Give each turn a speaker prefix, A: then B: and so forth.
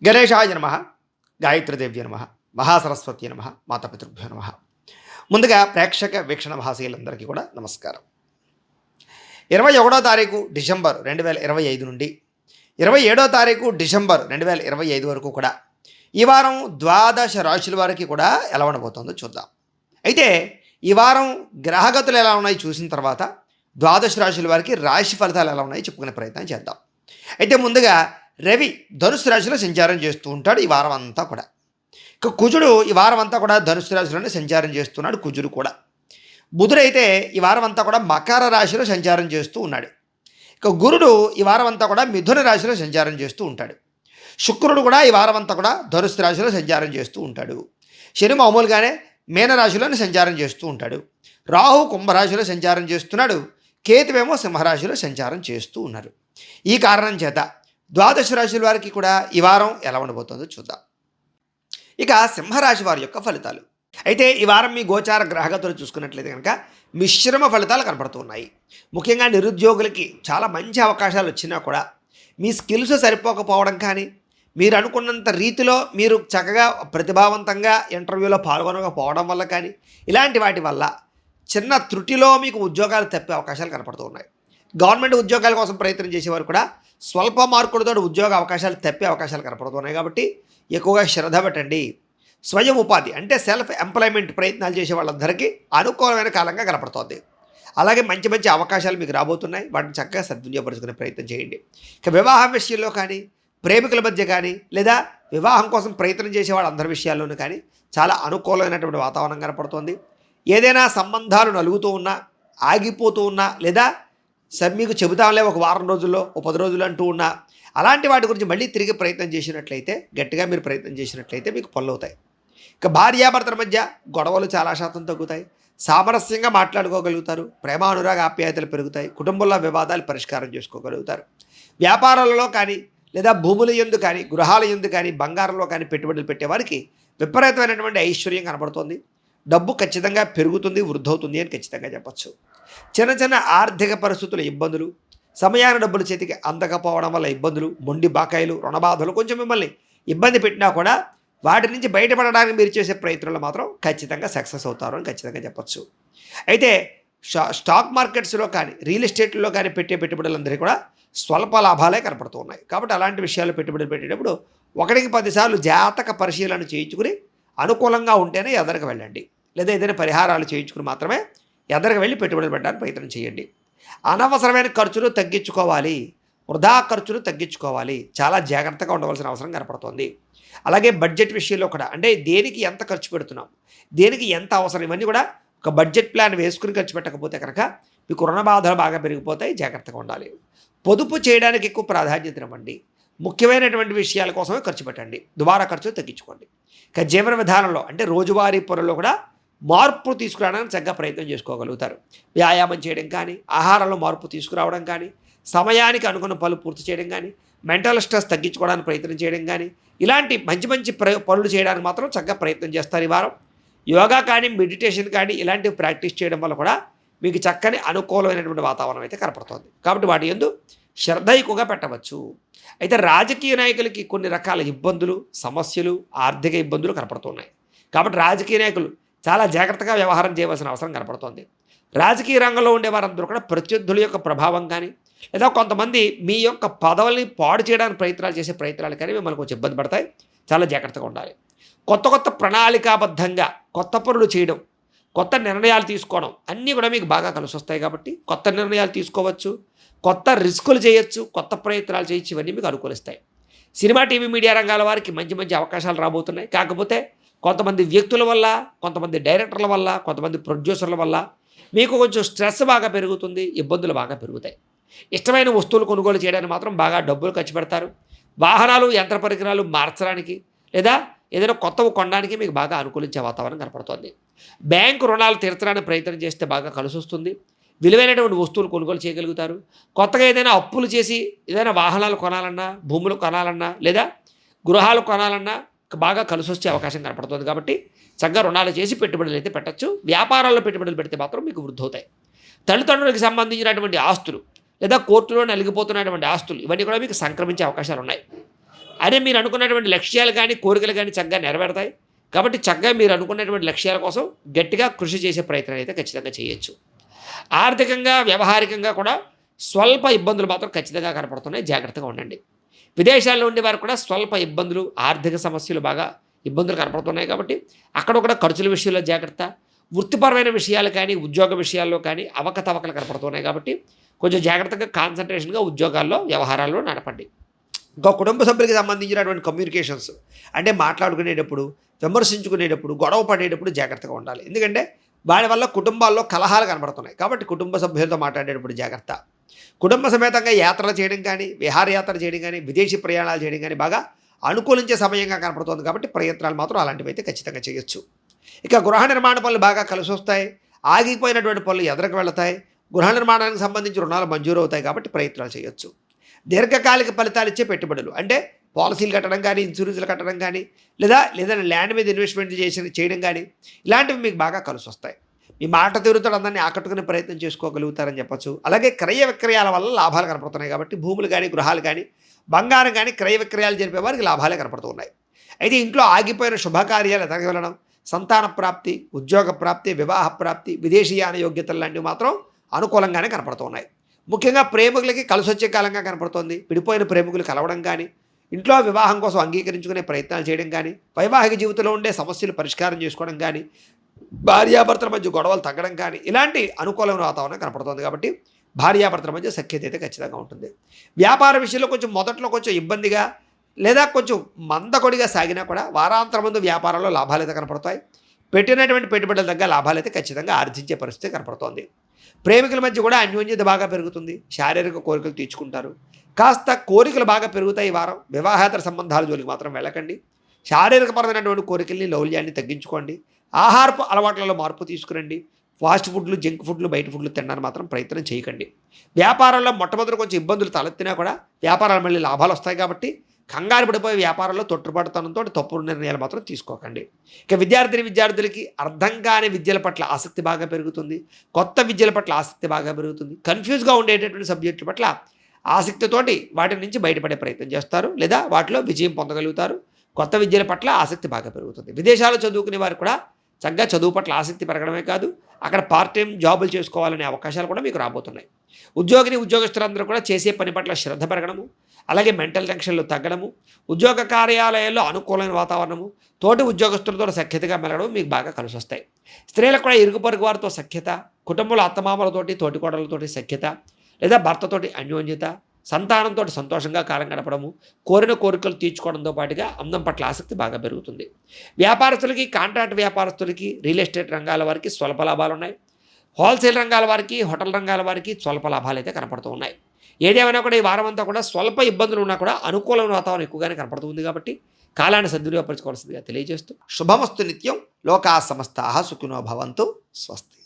A: గణేశాయ నమ, గాయత్రీదేవ్య నమ, మహాసరస్వతి నమ, మాతాపితృభ్యో నమ. ముందుగా ప్రేక్షక వీక్షణ మహాశయులందరికీ కూడా నమస్కారం. 21వ తారీఖు డిసెంబర్ 2025 నుండి 27వ తారీఖు డిసెంబర్ 2025 వరకు కూడా ఈ వారం ద్వాదశ రాశుల వారికి కూడా ఎలా ఉండబోతుందో చూద్దాం. అయితే ఈ వారం గ్రహగతులు ఎలా ఉన్నాయి చూసిన తర్వాత ద్వాదశ రాశుల వారికి రాశి ఫలితాలు ఎలా ఉన్నాయి చెప్పుకునే ప్రయత్నం చేద్దాం. అయితే ముందుగా రవి ధనుసు రాశిలో సంచారం చేస్తూ ఉంటాడు ఈ వారం అంతా కూడా. ఇక కుజుడు ఈ వారం అంతా కూడా ధనుసు రాశిలోనే సంచారం చేస్తున్నాడు. కుజుడు కూడా. బుధుడైతే ఈ వారం అంతా కూడా మకర రాశిలో సంచారం చేస్తూ ఉన్నాడు. ఇక గురుడు ఈ వారం అంతా కూడా మిథున రాశిలో సంచారం చేస్తూ ఉంటాడు. శుక్రుడు కూడా ఈ వారం అంతా కూడా ధనుసు రాశిలో సంచారం చేస్తూ ఉంటాడు. శని మామూలుగానే మీనరాశిలోనే సంచారం చేస్తూ ఉంటాడు. రాహు కుంభరాశిలో సంచారం చేస్తున్నాడు. కేతువేమో సింహరాశిలో సంచారం చేస్తూ ఉన్నారు. ఈ కారణం చేత ద్వాదశ రాశుల వారికి కూడా ఈ వారం ఎలా ఉండబోతుందో చూద్దాం. ఇక సింహరాశి వారి యొక్క ఫలితాలు. అయితే ఈ వారం మీ గోచార గ్రహగతులు చూసుకున్నట్లయితే కనుక మిశ్రమ ఫలితాలు కనపడుతున్నాయి. ముఖ్యంగా నిరుద్యోగులకి చాలా మంచి అవకాశాలు వచ్చినా కూడా మీ స్కిల్స్ సరిపోకపోవడం కానీ, మీరు అనుకున్నంత రీతిలో మీరు చక్కగా ప్రతిభావంతంగా ఇంటర్వ్యూలో పాల్గొనకపోవడం వల్ల కానీ, ఇలాంటి వాటి వల్ల చిన్న త్రుటిలో మీకు ఉద్యోగాలు తప్పే అవకాశాలు కనపడుతూ ఉన్నాయి. గవర్నమెంట్ ఉద్యోగాల కోసం ప్రయత్నం చేసేవారు కూడా స్వల్ప మార్కులతో ఉద్యోగ అవకాశాలు తప్పే అవకాశాలు కనపడుతున్నాయి. కాబట్టి ఎక్కువగా శ్రద్ధ పెట్టండి. స్వయం ఉపాధి అంటే సెల్ఫ్ ఎంప్లాయ్మెంట్ ప్రయత్నాలు చేసే వాళ్ళందరికీ అనుకూలమైన కాలంగా కనపడుతోంది. అలాగే మంచి మంచి అవకాశాలు మీకు రాబోతున్నాయి. వాటిని చక్కగా సద్వినియోగపరుచుకునే ప్రయత్నం చేయండి. ఇక వివాహం విషయంలో కానీ, ప్రేమికుల మధ్య కానీ, లేదా వివాహం కోసం ప్రయత్నం చేసే వాళ్ళందరి విషయాల్లోనూ కానీ చాలా అనుకూలమైనటువంటి వాతావరణం కనపడుతోంది. ఏదైనా సంబంధాలు నలుగుతూ ఉన్నా, ఆగిపోతూ ఉన్నా, లేదా మీకు చెబుతాంలే ఒక వారం రోజుల్లో, ఒక 10 రోజులు అంటూ ఉన్నా, అలాంటి వాటి గురించి మళ్ళీ తిరిగి ప్రయత్నం చేసినట్లయితే, గట్టిగా మీరు ప్రయత్నం చేసినట్లయితే మీకు పనులు అవుతాయి. ఇక భార్యాభర్తల మధ్య గొడవలు చాలా శాతం తగ్గుతాయి. సామరస్యంగా మాట్లాడుకోగలుగుతారు. ప్రేమానురాగ ఆప్యాయతలు పెరుగుతాయి. కుటుంబంలో వివాదాలు పరిష్కారం చేసుకోగలుగుతారు. వ్యాపారాలలో కానీ, లేదా భూముల యందు కానీ, గృహాల యందు కానీ, బంగారంలో కానీ పెట్టుబడులు పెట్టేవారికి విపరీతమైనటువంటి ఐశ్వర్యం కనబడుతోంది. డబ్బు ఖచ్చితంగా పెరుగుతుంది, వృద్ధవుతుంది అని ఖచ్చితంగా చెప్పచ్చు. చిన్న చిన్న ఆర్థిక పరిస్థితుల ఇబ్బందులు, సమయాన డబ్బులు చేతికి అందకపోవడం వల్ల ఇబ్బందులు, మొండి బాకాయిలు, రుణబాధలు కొంచెం మిమ్మల్ని ఇబ్బంది పెట్టినా కూడా వాటి నుంచి బయటపడడానికి మీరు చేసే ప్రయత్నంలో మాత్రం ఖచ్చితంగా సక్సెస్ అవుతారు అని ఖచ్చితంగా చెప్పచ్చు. అయితే స్టాక్ మార్కెట్స్లో కానీ, రియల్ ఎస్టేట్లో కానీ పెట్టే పెట్టుబడులందరికీ కూడా స్వల్ప లాభాలే కనపడుతూ ఉన్నాయి. కాబట్టి అలాంటి విషయాలు పెట్టుబడులు పెట్టేటప్పుడు 1కి 10 సార్లు జాతక పరిశీలన చేయించుకుని అనుకూలంగా ఉంటేనే ఎదరికి వెళ్ళండి. లేదా ఏదైనా పరిహారాలు చేయించుకుని మాత్రమే ఎదరికి వెళ్ళి పెట్టుబడులు పెట్టడానికి ప్రయత్నం చేయండి. అనవసరమైన ఖర్చులు తగ్గించుకోవాలి. వృధా ఖర్చులు తగ్గించుకోవాలి. చాలా జాగ్రత్తగా ఉండవలసిన అవసరం కనపడుతుంది. అలాగే బడ్జెట్ విషయంలో కూడా, అంటే దేనికి ఎంత ఖర్చు పెడుతున్నాం, దేనికి ఎంత అవసరం, ఇవన్నీ కూడా ఒక బడ్జెట్ ప్లాన్ వేసుకుని ఖర్చు పెట్టకపోతే కనుక మీకు రుణ బాధలు బాగా పెరిగిపోతాయి. జాగ్రత్తగా ఉండాలి. పొదుపు చేయడానికి ఎక్కువ ప్రాధాన్యత ఇవ్వండి. ముఖ్యమైనటువంటి విషయాల కోసమే ఖర్చు పెట్టండి. దుబారా ఖర్చు తగ్గించుకోండి. ఇక జీవన విధానంలో అంటే రోజువారీ పనుల్లో కూడా మార్పు తీసుకురావడానికి చక్కగా ప్రయత్నం చేసుకోగలుగుతారు. వ్యాయామం చేయడం కానీ, ఆహారంలో మార్పు తీసుకురావడం కానీ, సమయానికి అనుకున్న పనులు పూర్తి చేయడం కానీ, మెంటల్ స్ట్రెస్ తగ్గించుకోవడానికి ప్రయత్నం చేయడం కానీ, ఇలాంటి మంచి మంచి పనులు చేయడానికి మాత్రం చక్కగా ప్రయత్నం చేస్తారు ఈ వారం. యోగా కానీ, మెడిటేషన్ కానీ ఇలాంటివి ప్రాక్టీస్ చేయడం వల్ల కూడా మీకు చక్కని అనుకూలమైనటువంటి వాతావరణం అయితే కనపడుతుంది. కాబట్టి వాటి యందు శ్రద్ధ ఎక్కువగా పెట్టవచ్చు. అయితే రాజకీయ నాయకులకి కొన్ని రకాల ఇబ్బందులు, సమస్యలు, ఆర్థిక ఇబ్బందులు కనపడుతున్నాయి. కాబట్టి రాజకీయ నాయకులు చాలా జాగ్రత్తగా వ్యవహారం చేయవలసిన అవసరం కనపడుతోంది. రాజకీయ రంగంలో ఉండే వారందరూ కూడా ప్రత్యర్థుల యొక్క ప్రభావం కానీ, లేదా కొంతమంది మీ యొక్క పదవుల్ని పాడు చేయడానికి ప్రయత్నాలు చేసే ప్రయత్నాలు కానీ మిమ్మల్ని కొంచెం ఇబ్బంది పడతాయి. చాలా జాగ్రత్తగా ఉండాలి. కొత్త కొత్త ప్రణాళికాబద్ధంగా కొత్త పనులు చేయడం, కొత్త నిర్ణయాలు తీసుకోవడం అన్నీ కూడా మీకు బాగా కలిసి వస్తాయి. కాబట్టి కొత్త నిర్ణయాలు తీసుకోవచ్చు, కొత్త రిస్కులు చేయొచ్చు, కొత్త ప్రయత్నాలు చేయొచ్చు. ఇవన్నీ మీకు అనుకూలిస్తాయి. సినిమా, టీవీ, మీడియా రంగాల వారికి మంచి మంచి అవకాశాలు రాబోతున్నాయి. కాకపోతే కొంతమంది వ్యక్తుల వల్ల, కొంతమంది డైరెక్టర్ల వల్ల, కొంతమంది ప్రొడ్యూసర్ల వల్ల మీకు కొంచెం స్ట్రెస్ బాగా పెరుగుతుంది, ఇబ్బందులు బాగా పెరుగుతాయి. ఇష్టమైన వస్తువులు కొనుగోలు చేయడానికి మాత్రం బాగా డబ్బులు ఖర్చు పెడతారు. వాహనాలు, యంత్ర పరికరాలు మార్చడానికి లేదా ఏదైనా కొత్తవి కొనడానికి మీకు బాగా అనుకూలించే వాతావరణం కనపడుతుంది. బ్యాంకు రుణాలు తీర్చడానికి ప్రయత్నం చేస్తే బాగా కలిసి వస్తుంది. విలువైనటువంటి వస్తువులు కొనుగోలు చేయగలుగుతారు. కొత్తగా ఏదైనా అప్పులు చేసి ఏదైనా వాహనాలు కొనాలన్నా, భూములు కొనాలన్నా, లేదా గృహాలు కొనాలన్నా బాగా కలిసి వచ్చే అవకాశం కనపడుతుంది. కాబట్టి చక్కగా రుణాలు చేసి పెట్టుబడులు అయితే పెట్టచ్చు. వ్యాపారాల్లో పెట్టుబడులు పెడితే మాత్రం మీకు వృద్ధి అవుతాయి. తల్లిదండ్రులకు సంబంధించినటువంటి ఆస్తులు లేదా కోర్టులో నలిగిపోతున్నటువంటి ఆస్తులు ఇవన్నీ కూడా మీకు సంక్రమించే అవకాశాలు ఉన్నాయి.
B: అదే మీరు అనుకున్నటువంటి లక్ష్యాలు కానీ కోరికలు కానీ చక్కగా నెరవేరుతాయి. కాబట్టి చక్కగా మీరు అనుకున్నటువంటి లక్ష్యాల కోసం గట్టిగా కృషి చేసే ప్రయత్నం అయితే ఖచ్చితంగా చేయొచ్చు. ఆర్థికంగా వ్యవహారికంగా కూడా స్వల్ప ఇబ్బందులు మాత్రం ఖచ్చితంగా కనపడుతున్నాయి. జాగ్రత్తగా ఉండండి. విదేశాల్లో ఉండే వారు కూడా స్వల్ప ఇబ్బందులు, ఆర్థిక సమస్యలు బాగా ఇబ్బందులు కనపడుతున్నాయి. కాబట్టి అక్కడ కూడా ఖర్చుల విషయంలో జాగ్రత్త. వృత్తిపరమైన విషయాలు కానీ ఉద్యోగ విషయాల్లో కానీ అవకతవకలు కనపడుతున్నాయి. కాబట్టి కొంచెం జాగ్రత్తగా కాన్సన్ట్రేషన్గా ఉద్యోగాల్లో వ్యవహారాల్లో నడపండి.
A: ఇంకా కుటుంబ సభ్యులకి సంబంధించినటువంటి కమ్యూనికేషన్స్ అంటే మాట్లాడుకునేటప్పుడు, విమర్శించుకునేటప్పుడు, గొడవ పడేటప్పుడు జాగ్రత్తగా ఉండాలి. ఎందుకంటే వాడి వల్ల కుటుంబాల్లో కలహాలు కనబడుతున్నాయి. కాబట్టి కుటుంబ సభ్యులతో మాట్లాడేటప్పుడు జాగ్రత్త. కుటుంబ సమేతంగా యాత్రలు చేయడం కానీ, విహారయాత్ర చేయడం కానీ, విదేశీ ప్రయాణాలు చేయడం కానీ బాగా అనుకూలించే సమయంగా కనపడుతుంది. కాబట్టి ప్రయత్నాలు మాత్రం అలాంటివి అయితే ఖచ్చితంగా చేయొచ్చు. ఇక గృహ నిర్మాణ పనులు బాగా కలిసి వస్తాయి. ఆగిపోయినటువంటి పనులు ఎదరకు వెళతాయి. గృహ నిర్మాణానికి సంబంధించి రుణాలు మంజూరు అవుతాయి. కాబట్టి ప్రయత్నాలు చేయొచ్చు. దీర్ఘకాలిక ఫలితాలు ఇచ్చే పెట్టుబడులు అంటే పాలసీలు కట్టడం కానీ, ఇన్సూరెన్స్లు కట్టడం కానీ, లేదా ల్యాండ్ మీద ఇన్వెస్ట్మెంట్ చేయడం కానీ ఇలాంటివి మీకు బాగా కలిసి వస్తాయి. మీ మాట తీరుతో అందరినీ ఆకట్టుకునే ప్రయత్నం చేసుకోగలుగుతారని చెప్పచ్చు. అలాగే క్రయ విక్రయాల వల్ల లాభాలు కనపడుతున్నాయి. కాబట్టి భూములు కానీ, గృహాలు కానీ, బంగారం కానీ క్రయ విక్రయాలు జరిపే వారికి లాభాలే కనపడుతున్నాయి. అయితే ఇంట్లో ఆగిపోయిన శుభకార్యాలు ఎదగ వెళ్ళడం, సంతాన ప్రాప్తి, ఉద్యోగ ప్రాప్తి, వివాహ ప్రాప్తి, విదేశీయాన యోగ్యతలు లాంటివి మాత్రం అనుకూలంగానే కనపడుతున్నాయి. ముఖ్యంగా ప్రేమికులకి కలిసి వచ్చే కాలంగా కనపడుతోంది. విడిపోయిన ప్రేమికులు కలవడం కానీ, ఇంట్లో వివాహం కోసం అంగీకరించుకునే ప్రయత్నాలు చేయడం కానీ, వైవాహిక జీవితంలో ఉండే సమస్యలు పరిష్కారం చేసుకోవడం కానీ, భార్యాభర్తల మధ్య గొడవలు తగ్గడం కానీ ఇలాంటి అనుకూలమైన వాతావరణం కనపడుతుంది. కాబట్టి భార్యాభర్తల మధ్య సఖ్యత అయితే ఖచ్చితంగా ఉంటుంది. వ్యాపార విషయంలో కొంచెం మొదట్లో కొంచెం ఇబ్బందిగా లేదా కొంచెం మందకొడిగా సాగినా కూడా వారాంతరం ముందు వ్యాపారంలో లాభాలు అయితే కనపడతాయి. పెట్టినటువంటి పెట్టుబడుల దగ్గర లాభాలు అయితే ఖచ్చితంగా ఆర్జించే పరిస్థితి కనపడుతోంది. ప్రేమికుల మధ్య కూడా అన్యోన్యత బాగా పెరుగుతుంది. శారీరక కోరికలు తీర్చుకుంటారు. కాస్త కోరికలు బాగా పెరుగుతాయి ఈ వారం. వివాహేతర సంబంధాల జోలికి మాత్రం వెళ్ళకండి. శారీరకపరమైనటువంటి కోరికల్ని, లౌల్యాన్ని తగ్గించుకోండి. ఆహారపు అలవాట్లలో మార్పు తీసుకురండి. ఫాస్ట్ ఫుడ్లు, జంక్ ఫుడ్లు, బయట ఫుడ్లు తినడానికి మాత్రం ప్రయత్నం చేయకండి. వ్యాపారంలో మొట్టమొదటి కొంచెం ఇబ్బందులు తలెత్తినా కూడా వ్యాపారాలు మళ్ళీ లాభాలు వస్తాయి. కాబట్టి కంగారు పడిపోయే వ్యాపారంలో తొట్టుపడతనంతో తప్పుడు నిర్ణయాలు మాత్రం తీసుకోకండి. ఇక విద్యార్థులకి అర్థం కాని విద్యల పట్ల ఆసక్తి బాగా పెరుగుతుంది. కొత్త విద్యల పట్ల ఆసక్తి బాగా పెరుగుతుంది. కన్ఫ్యూజ్గా ఉండేటటువంటి సబ్జెక్టుల పట్ల ఆసక్తితోటి వాటి నుంచి బయటపడే ప్రయత్నం చేస్తారు, లేదా వాటిలో విజయం పొందగలుగుతారు. కొత్త విద్యల పట్ల ఆసక్తి బాగా పెరుగుతుంది. విదేశాల్లో చదువుకునే వారు కూడా చక్కగా చదువు పట్ల ఆసక్తి పెరగడమే కాదు, అక్కడ పార్ట్ టైం జాబులు చేసుకోవాలనే అవకాశాలు కూడా మీకు రాబోతున్నాయి. ఉద్యోగస్తులందరూ కూడా చేసే పని పట్ల శ్రద్ధ పెరగడము, అలాగే మెంటల్ టెన్షన్లు తగ్గడము, ఉద్యోగ కార్యాలయాల్లో అనుకూలమైన వాతావరణము, తోటి ఉద్యోగస్తులతో సఖ్యతగా మెలగడం మీకు బాగా కలిసి వస్తాయి. స్త్రీలకు కూడా ఇరుగు పొరుగు వారితో సఖ్యత, కుటుంబంలో అత్తమామలతోటి, తోటికోడలతోటి సఖ్యత, లేదా భర్తతోటి అన్యోన్యత, సంతానంతో సంతోషంగా కాలం గడపడము, కోరిన కోరికలు తీర్చుకోవడంతో పాటుగా అందం పట్ల ఆసక్తి బాగా పెరుగుతుంది. వ్యాపారస్తులకి, కాంట్రాక్ట్ వ్యాపారస్తులకి, రియల్ ఎస్టేట్ రంగాల వారికి స్వల్ప లాభాలు ఉన్నాయి. హోల్సేల్ రంగాల వారికి, హోటల్ రంగాల వారికి స్వల్ప లాభాలు అయితే కనపడుతూ ఉన్నాయి. ఏదేమైనా కూడా ఈ వారం అంతా కూడా స్వల్ప ఇబ్బందులు ఉన్నా కూడా అనుకూలమైన వాతావరణం ఎక్కువగానే కనపడుతుంది. కాబట్టి కాలాన్ని సద్వినియోగపరచుకోవాల్సిందిగా తెలియజేస్తూ శుభమస్తు నిత్యం. లోకా సమస్తాః సుఖినో భవంతు. స్వస్తి.